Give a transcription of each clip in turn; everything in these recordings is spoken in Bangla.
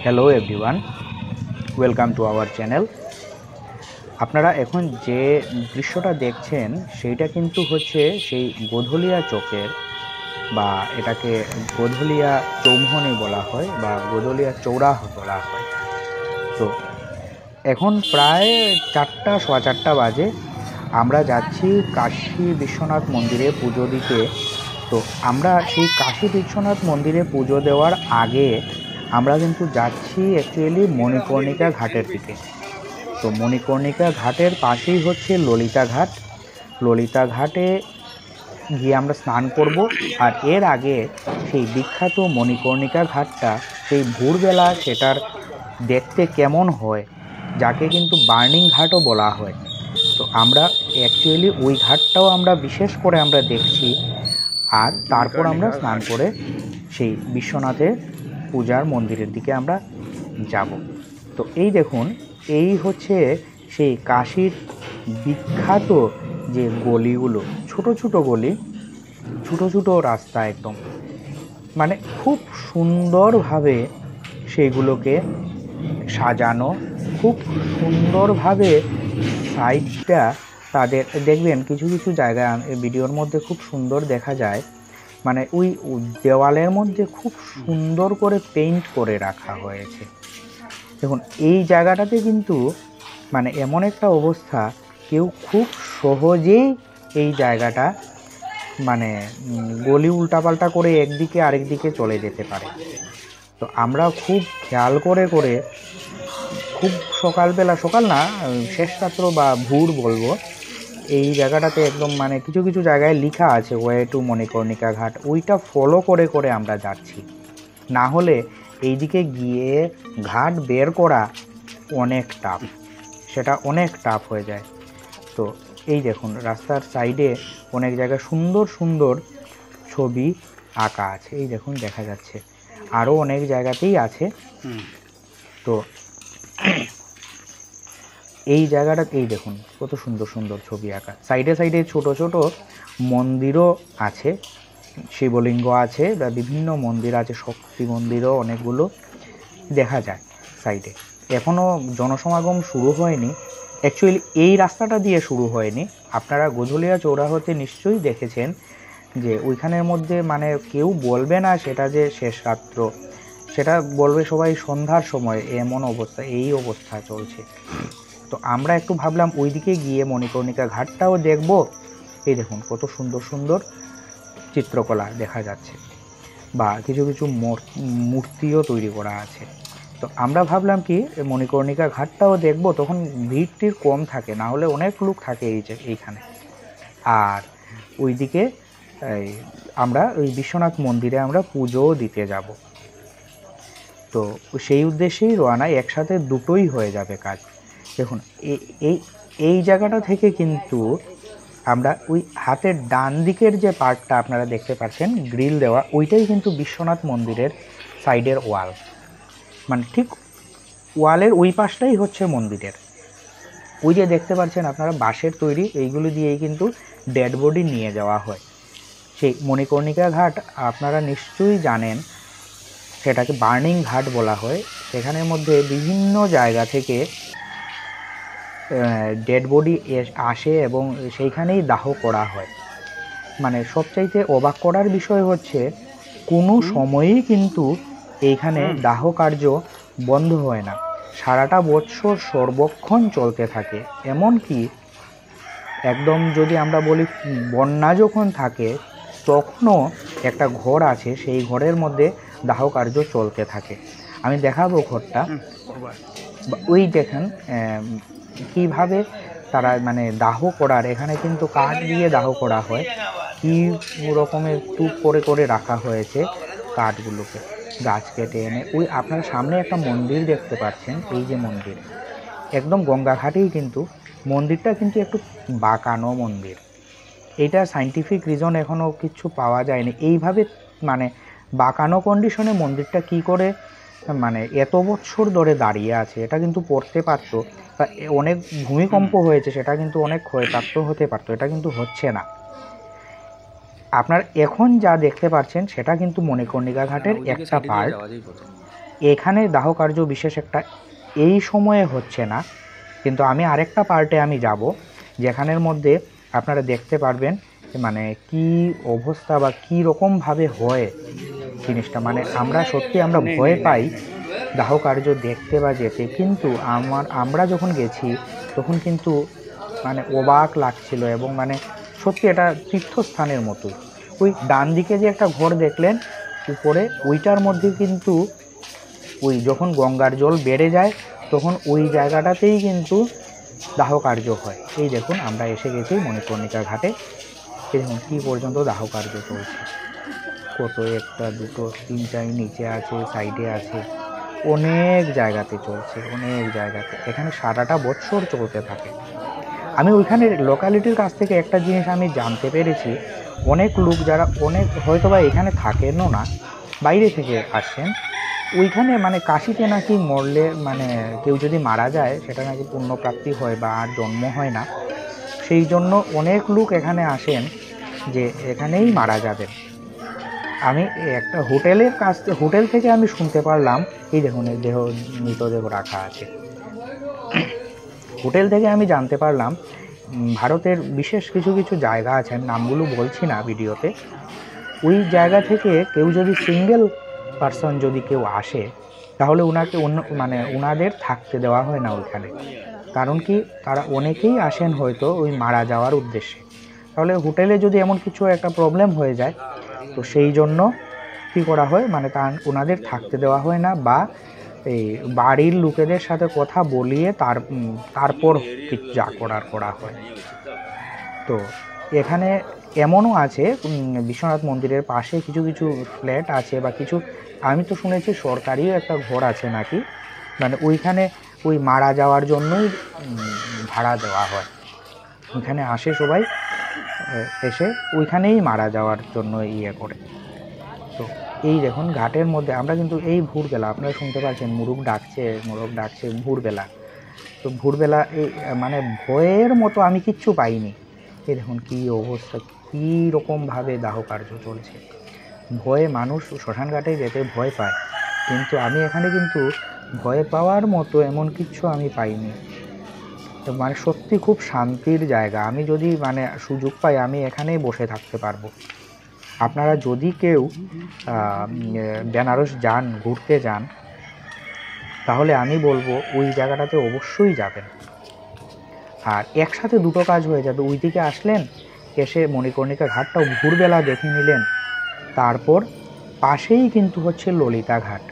Hello everyone, welcome to our channel. আপনারা এখন যে দৃশ্যটা দেখছেন সেইটা কিন্তু হচ্ছে সেই গোধলিয়া চকের, বা এটাকে গোধলিয়া চৌমুহনী বলা হয় বা গোধলিয়া চৌরাহ বলা হয়। তো এখন প্রায় 4টা সোয়া 4টা বাজে। আমরা যাচ্ছি কাশী বিশ্বনাথ মন্দিরে পুজো দিতে। তো আমরা সেই কাশী বিশ্বনাথ মন্দিরে পুজো দেওয়ার আগে আমরা কিন্তু যাচ্ছি অ্যাকচুয়ালি মণিকর্ণিকা ঘাটের দিকে। তো মণিকর্ণিকা ঘাটের পাশেই হচ্ছে ললিতা ঘাট। ললিতা ঘাটে গিয়ে আমরা স্নান করব, আর এর আগে সেই বিখ্যাত মণিকর্ণিকা ঘাটটা সেই ভোরবেলা সেটার দেখতে কেমন হয়, যাকে কিন্তু বার্নিং ঘাটও বলা হয়। তো আমরা অ্যাকচুয়ালি ওই ঘাটটাও আমরা বিশেষ করে আমরা দেখছি, আর তারপর আমরা স্নান করে সেই বিশ্বনাথের পূজার মন্দিরের দিকে আমরা যাব। তো এই দেখুন, এই হচ্ছে সেই কাশীর বিখ্যাত যে গলিগুলো, ছোট ছোট গলি, ছোট ছোট রাস্তা, একদম মানে খুব সুন্দরভাবে সেইগুলোকে সাজানো, খুব সুন্দরভাবে সাইডটা তাদের দেখবেন কিছু কিছু জায়গায় ভিডিওর মধ্যে খুব সুন্দর দেখা যায়, মানে ওই দেওয়ালের মধ্যে খুব সুন্দর করে পেইন্ট করে রাখা হয়েছে। দেখুন এই জায়গাটাতে কিন্তু মানে এমন একটা অবস্থা, কেউ খুব সহজেই এই জায়গাটা মানে গলি উল্টাপাল্টা করে একদিকে আরেক দিকে চলে যেতে পারে। তো আমরা খুব খেয়াল করে করে খুব সকালবেলা, সকাল না শেষ রাত্র বা ভোর বলবো, এই জায়গাটাতে একদম মানে কিছু কিছু জায়গায় লেখা আছে ওয়ে টু মণিকর্ণিকা ঘাট, ওইটা ফলো করে করে আমরা যাচ্ছি। না হলে এইদিকে গিয়ে ঘাট বের করা অনেক টাফ, সেটা অনেক টাফ হয়ে যায়। তো এই দেখুন রাস্তার সাইডে অনেক জায়গায় সুন্দর সুন্দর ছবি আঁকা আছে, এই দেখুন দেখা যাচ্ছে, আরও অনেক জায়গাতেই আছে। তো এই জায়গাটা এই দেখুন কত সুন্দর সুন্দর ছবি আঁকা, সাইডে সাইডে ছোট ছোট মন্দিরও আছে, শিবলিঙ্গ আছে বা বিভিন্ন মন্দির আছে, শক্তি মন্দিরও অনেকগুলো দেখা যায় সাইডে। এখনও জনসমাগম শুরু হয়নি, অ্যাকচুয়ালি এই রাস্তাটা দিয়ে শুরু হয়নি। আপনারা গোধলিয়া চৌরাহতে নিশ্চয়ই দেখেছেন যে ওইখানের মধ্যে মানে কেউ বলবে না সেটা যে শেষ রাত্র, সেটা বলবে সবাই সন্ধ্যার সময়, এমন অবস্থা, এই অবস্থা চলছে। তো আমরা একটু ভাবলাম ওইদিকে গিয়ে মণিকর্ণিকা ঘাটটাও দেখব। এই দেখুন কত সুন্দর সুন্দর চিত্রকলা দেখা যাচ্ছে, বা কিছু কিছু মূর্তিও তৈরি করা আছে। তো আমরা ভাবলাম কি মণিকর্ণিকা ঘাটটাও দেখব, তখন ভিড়টির কম থাকে, না হলে অনেক লোক থাকে এইখানে। আর ওইদিকে আমরা ওই বিশ্বনাথ মন্দিরে আমরা পুজোও দিতে যাব। তো সেই উদ্দেশ্যেই রওনা, একসাথে দুটোই হয়ে যাবে কাজ। দেখুন এই এই জায়গাটা থেকে কিন্তু আমরা ওই হাতের ডান দিকের যে পার্টটা আপনারা দেখতে পাচ্ছেন গ্রিল দেওয়া, ওইটাই কিন্তু বিশ্বনাথ মন্দিরের সাইডের ওয়াল, মানে ঠিক ওয়ালের ওই পাশটাই হচ্ছে মন্দিরের। ওই যে দেখতে পাচ্ছেন আপনারা বাঁশের তৈরি, এইগুলো দিয়েই কিন্তু ডেড বডি নিয়ে যাওয়া হয়। সেই মণিকর্ণিকা ঘাট আপনারা নিশ্চয়ই জানেন, সেটাকে বার্নিং ঘাট বলা হয়। সেখানের মধ্যে বিভিন্ন জায়গা থেকে ডেড বডি আসে এবং সেইখানেই দাহ করা হয়। মানে সবচাইতে অবাক করার বিষয় হচ্ছে কোনো সময়ই কিন্তু এইখানে দাহ কার্য বন্ধ হয় না, সারাটা বছর সর্বক্ষণ চলতে থাকে। এমনকি একদম যদি আমরা বলি বন্যা যখন থাকে তখনও একটা ঘর আছে, সেই ঘরের মধ্যে দাহ কার্য চলতে থাকে। আমি দেখাবো ঘরটা, ওই দেখেন কিভাবে তারা মানে দাহ করার, এখানে কিন্তু কাঠ দিয়ে দাহ করা হয়, কি রকমের টুপ করে করে রাখা হয়েছে কাঠগুলোকে, গাছ কেটে এনে। ওই আপনারা সামনে একটা মন্দির দেখতে পাচ্ছেন, এই যে মন্দির একদম গঙ্গাঘাটেই, কিন্তু মন্দিরটা কিন্তু একটু বাঁকানো মন্দির। এইটা সাইন্টিফিক রিজন এখনও কিছু পাওয়া যায়নি, এইভাবে মানে বাঁকানো কন্ডিশনে মন্দিরটা কি করে মানে এত বছর ধরে দাঁড়িয়ে আছে, এটা কিন্তু পড়তে পারতো, বা অনেক ভূমিকম্প হয়েছে, সেটা কিন্তু অনেক ক্ষয়প্রাপ্ত হতে পারতো, এটা কিন্তু হচ্ছে না। আপনার এখন যা দেখতে পাচ্ছেন সেটা কিন্তু মণিকর্ণিকা ঘাটের একটা পার্ট। এখানে দাহ কার্য বিশেষ একটা এই সময়ে হচ্ছে না, কিন্তু আমি আরেকটা পার্টে আমি যাব যেখানের মধ্যে আপনারা দেখতে পারবেন মানে কি অবস্থা বা কী রকমভাবে হয় জিনিসটা। মানে আমরা সত্যি আমরা ভয় পাই দাহ কার্য দেখতে বা যেতে, কিন্তু আমরা যখন গেছি তখন কিন্তু মানে অবাক লাগছিল এবং মানে সত্যি এটা তীর্থস্থানের মতো। ওই ডান দিকে যে একটা ঘর দেখলেন উপরে, ওইটার মধ্যে কিন্তু ওই যখন গঙ্গার জল বেড়ে যায় তখন ওই জায়গাটাতেই কিন্তু দাহ কার্য হয়। এই দেখুন আমরা এসে গেছি মণিকর্ণিকা ঘাটে। এই দেখুন কী পর্যন্ত দাহ কার্য চলছে, কত একটা দুটো তিন চার নিচে আছে, সাইডে আছে, অনেক জায়গাতে চলছে, অনেক জায়গাতে। এখানে সারাটা বছর চলতে থাকে। আমি ওইখানে লোকালিটির কাছ থেকে একটা জিনিস আমি জানতে পেরেছি, অনেক লোক যারা অনেক হয়তো বা এখানে থাকেনও না, বাইরে থেকে আসেন, ওইখানে মানে কাশিতে নাকি মরলে মানে কেউ যদি মারা যায় সেটা নাকি পুণ্যপ্রাপ্তি হয় বা আর জন্ম হয় না। সেই জন্য অনেক লোক এখানে আসেন যে এখানেই মারা যাবেন। আমি একটা হোটেল থেকে আমি শুনতে পারলাম, এই দেখুন মৃতদেহ রাখা আছে। হোটেল থেকে আমি জানতে পারলাম ভারতের বিশেষ কিছু কিছু জায়গা আছে, আমি নামগুলো বলছি না ভিডিওতে, ওই জায়গা থেকে কেউ যদি সিঙ্গেল পার্সন যদি কেউ আসে তাহলে ওনাকে মানে ওনাদের থাকতে দেওয়া হয় না ওইখানে। কারণ কি, তারা অনেকেই আসেন হয়তো ওই মারা যাওয়ার উদ্দেশ্যে। তাহলে হোটেলে যদি এমন কিছু একটা প্রবলেম হয়ে যায় তো সেই জন্য কী করা হয়, মানে ওনাদের থাকতে দেওয়া হয় না, বা এই বাড়ির লোকেদের সাথে কথা বলিয়ে তারপর যা করা হয়। তো এখানে এমনও আছে বিশ্বনাথ মন্দিরের পাশে কিছু কিছু ফ্ল্যাট আছে বা কিছু, আমি তো শুনেছি সরকারিও একটা ঘর আছে নাকি, মানে ওইখানে ওই মারা যাওয়ার জন্যই ভাড়া দেওয়া হয়। ওইখানে আসে সবাই, এসে ওইখানেই মারা যাওয়ার জন্য ইয়ে করে। তো এই দেখুন ঘাটের মধ্যে আমরা কিন্তু এই ভোরবেলা, আপনারা শুনতে পাচ্ছেন মোরগ ডাকছে ভোরবেলা। তো ভোরবেলা এই মানে ভয়ের মতো আমি কিচ্ছু পাইনি। এই দেখুন কী অবস্থা, কী রকমভাবে দাহ কার্য চলছে। ভয়ে মানুষ শ্মশান ঘাটে যেতে ভয় পায়, কিন্তু আমি এখানে কিন্তু ভয় পাওয়ার মতো এমন কিচ্ছু আমি পাইনি। তো মানে সত্যি খুব শান্তির জায়গা। আমি যদি মানে সুযোগ পাই আমি এখানেই বসে থাকতে পারবো। আপনারা যদি কেউ বেনারস যান, ঘুরতে যান, তাহলে আমি বলবো ওই জায়গাটাতে অবশ্যই যাবেন। আর একসাথে দুটো কাজ হয়ে যাবে, ওই দিকে আসলেন, এসে মণিকর্ণিকা ঘাটটাও ভোরবেলা দেখে নিলেন, তারপর পাশেই কিন্তু হচ্ছে ললিতা ঘাট।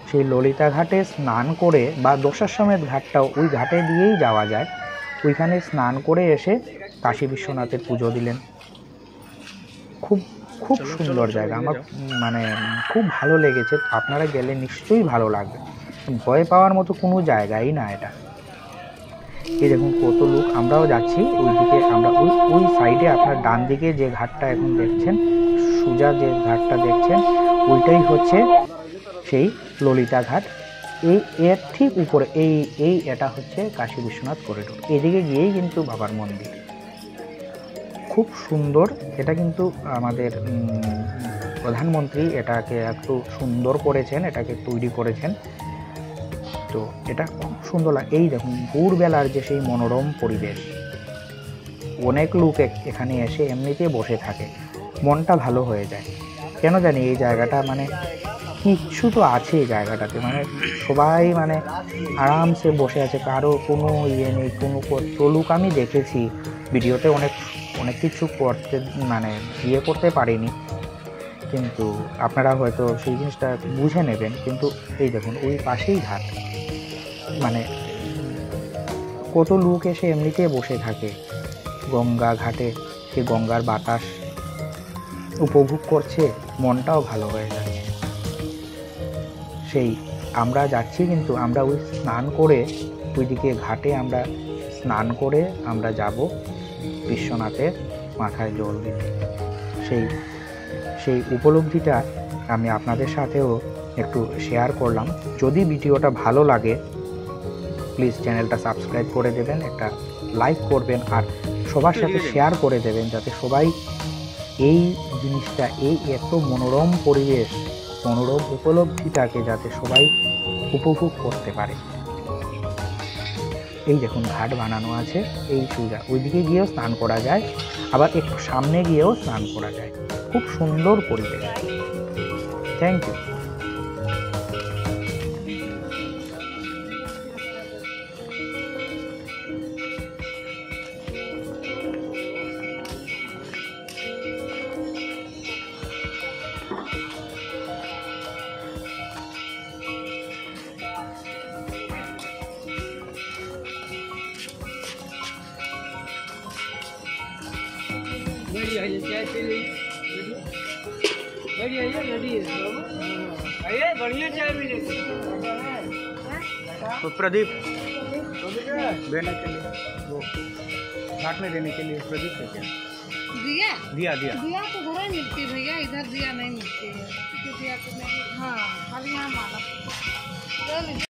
সেই ললিতা ঘাটে স্নান করে, বা দশাশ্বমেধ ঘাটটাও ওই ঘাটে দিয়েই যাওয়া যায়, ওইখানে স্নান করে এসে কাশী বিশ্বনাথের পুজো দিলেন। খুব খুব সুন্দর জায়গা, আমার মানে খুব ভালো লেগেছে। আপনারা গেলে নিশ্চয়ই ভালো লাগবে, ভয় পাওয়ার মতো কোনো জায়গাই না এটা। এই দেখুন কত লোক, আমরাও যাচ্ছি ওইদিকে। আমরা ওই সাইডে আপনার ডান দিকে যে ঘাটটা এখন দেখছেন, সোজা যে ঘাটটা দেখছেন, ওইটাই হচ্ছে সেই ললিতা ঘাট। এর ঠিক উপরে এটা হচ্ছে কাশী বিশ্বনাথ করিডোর। এদিকে গিয়েই কিন্তু বাবার মন্দির, খুব সুন্দর। এটা কিন্তু আমাদের প্রধানমন্ত্রী এটাকে একটু সুন্দর করেছেন, এটাকে তৈরি করেছেন। তো এটা খুব সুন্দর লাগে। এই দেখুন ভোরবেলার যে সেই মনোরম পরিবেশ, অনেক লোক এখানে এসে এমনিতে বসে থাকে, মনটা ভালো হয়ে যায়। কেন জানি এই জায়গাটা মানে কিচ্ছু তো আছে এই জায়গাটাতে, মানে সবাই মানে আরামসে বসে আছে, কারো কোনো ইয়ে নেই, কোনো লোক আমি দেখেছি ভিডিওতে অনেক কিছু করতে মানে ইয়ে করতে পারিনি, কিন্তু আপনারা হয়তো সেই জিনিসটা বুঝে নেবেন। কিন্তু এই দেখুন ওই পাশেই ঘাট, মানে কত লোক এসে এমনিতে বসে থাকে গঙ্গা ঘাটে, সে গঙ্গার বাতাস উপভোগ করছে, মনটাও ভালো হয়ে যাচ্ছে। সেই আমরা যাচ্ছি, কিন্তু আমরা ওই স্নান করে ওইদিকে ঘাটে আমরা স্নান করে আমরা যাব বিশ্বনাথের মাথায় জল দিতে। সেই উপলব্ধিটা আমি আপনাদের সাথেও একটু শেয়ার করলাম। যদি ভিডিওটা ভালো লাগে প্লিজ চ্যানেলটা সাবস্ক্রাইব করে দেবেন, একটা লাইক করবেন, আর সবার সাথে শেয়ার করে দেবেন, যাতে সবাই এই জিনিসটা, এই এত মনোরম পরিবেশ মনোরম উপলব্ধিটাকে যাতে সবাই উপভোগ করতে পারে। এই দেখুন ঘাট বানানো আছে, এই সোজা ওইদিকে গিয়েও স্নান করা যায়, আবার একটু সামনে গিয়েও স্নান করা যায়। খুব সুন্দর পরিবেশ। Thank you. तो प्रदीप देने के लिए वो घाट में देने के लिए प्रदीप है क्या? दिया दिया दिया दिया तो घर ही मिलती है भैया, इधर दिया नहीं मिलती है। दिया तो नहीं, हाँ खाली यहाँ माला।